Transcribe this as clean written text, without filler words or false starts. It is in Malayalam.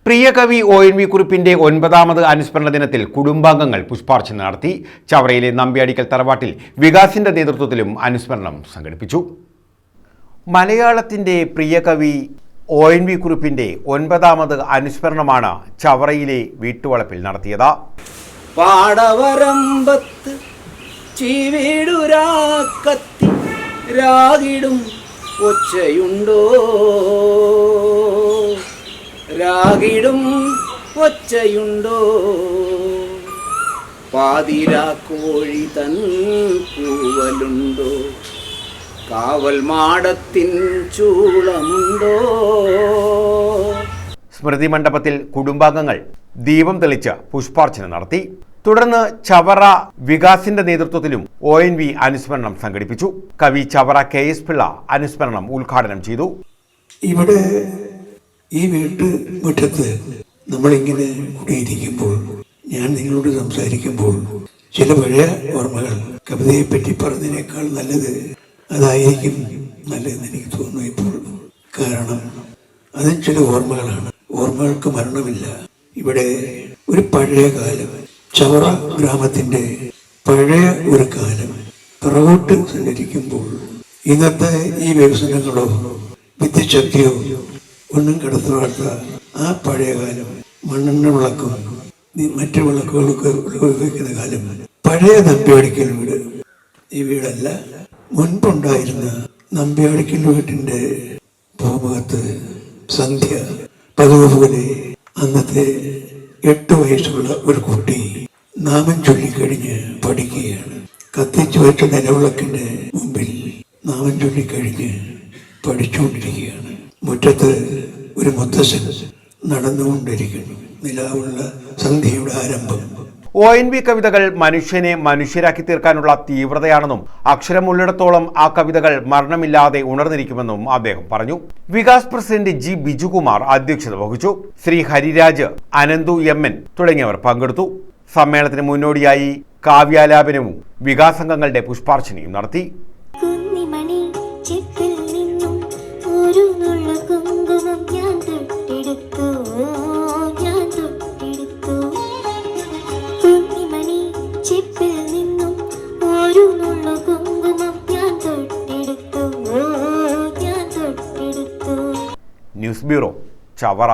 പ്രിയകവി ONV കുറിപ്പിന്റെ 9ാമത് അനുസ്മരണ ദിനത്തിൽ കുടുംബാംഗങ്ങൾ പുഷ്പാർച്ചന നടത്തി. ചവറയിലെ നമ്പ്യാടിക്കൽ തറവാട്ടിൽ വികാസിന്റെ നേതൃത്വത്തിലും അനുസ്മരണം സംഘടിപ്പിച്ചു. മലയാളത്തിന്റെ പ്രിയകവി ONV കുറിപ്പിന്റെ 9ാമത് അനുസ്മരണമാണ് ചവറയിലെ വീട്ടുവളപ്പിൽ നടത്തിയത്. പാടവരമ്പത്ത് ചീവീടുരാക്കത്തി രാഗിടും ഒച്ചയുണ്ടോ, രാഗിടും ഒച്ചയുണ്ടോ, പാതിരാക്കോഴി തൻ കൂവലുണ്ടോ, കാവൽ മാടത്തിൻ ചൂളമുണ്ടോ. സ്മൃതി മണ്ഡപത്തിൽ കുടുംബാംഗങ്ങൾ ദീപം തെളിച്ച് പുഷ്പാർച്ചന നടത്തി. തുടർന്ന് ചവറ വികാസിന്റെ നേതൃത്വത്തിലും ONV അനുസ്മരണം സംഘടിപ്പിച്ചു. കവി ചവറ KS പിള്ള അനുസ്മരണം ഉദ്ഘാടനം ചെയ്തു. ഇവിടെ ഈ വീട്ടുമുറ്റത്ത് നമ്മളിങ്ങനെ കൂടിയിരിക്കുമ്പോൾ, ഞാൻ നിങ്ങളോട് സംസാരിക്കുമ്പോൾ ചില പഴയ ഓർമ്മകൾ, കവിതയെപ്പറ്റി പറഞ്ഞതിനേക്കാൾ നല്ലത് അതായിരിക്കും നല്ലതെന്ന് എനിക്ക് തോന്നുന്നു ഇപ്പോൾ. കാരണം അതും ചില ഓർമ്മകളാണ്. ഓർമ്മകൾക്ക് മരണമില്ല. ഇവിടെ ഒരു പഴയ കാലം, ചവറ ഗ്രാമത്തിന്റെ പഴയ ഒരു കാലം പുറകോട്ട് സഞ്ചരിക്കുമ്പോൾ ഇന്നത്തെ ഈ വികസനങ്ങളോ വിദ്യുച്ഛക്തിയോ ഒന്നും കടത്തുവാത്ത ആ പഴയ കാലം, മണ്ണെണ്ണ വിളക്കും മറ്റു വിളക്കുകളൊക്കെ ഉപയോഗിക്കുന്ന കാലം, പഴയ നമ്പ്യാടിക്കൽ വീട്, ഈ വീടല്ല, മുൻപുണ്ടായിരുന്ന നമ്പ്യാടിക്കൽ വീട്ടിന്റെ ഭൂമുഖത്ത് സന്ധ്യ പതിവ് പോലെ അന്നത്തെ 8 വയസ്സുള്ള ഒരു കുട്ടി നാമം ചൊല്ലിക്കഴിഞ്ഞ് പഠിക്കുകയാണ്. കത്തിച്ചു വെച്ച നിലവിളക്കിന്റെ മുമ്പിൽ നാമം ചൊല്ലിക്കഴിഞ്ഞ് പഠിച്ചുകൊണ്ടിരിക്കുകയാണ്. മുറ്റത്ത് ഒരു മുത്തശ്ശൻ നടന്നുകൊണ്ടിരിക്കുന്നു. നിലാവുള്ള സന്ധ്യയുടെ ആരംഭം. ONV കവിതകൾ മനുഷ്യനെ മനുഷ്യരാക്കി തീർക്കാനുള്ള തീവ്രതയാണെന്നും അക്ഷരമുള്ളിടത്തോളം ആ കവിതകൾ മരണമില്ലാതെ ഉണർന്നിരിക്കുമെന്നും അദ്ദേഹം പറഞ്ഞു. വികാസ് പ്രസിഡന്റ് G ബിജുകുമാർ അധ്യക്ഷത വഹിച്ചു. ശ്രീ ഹരിരാജ്, അനന്തു MN തുടങ്ങിയവർ പങ്കെടുത്തു. സമ്മേളനത്തിന് മുന്നോടിയായി കാവ്യാലാപനവും വികാസംഗങ്ങളുടെ പുഷ്പാർച്ചനയും നടത്തി. News bureau, Chavara.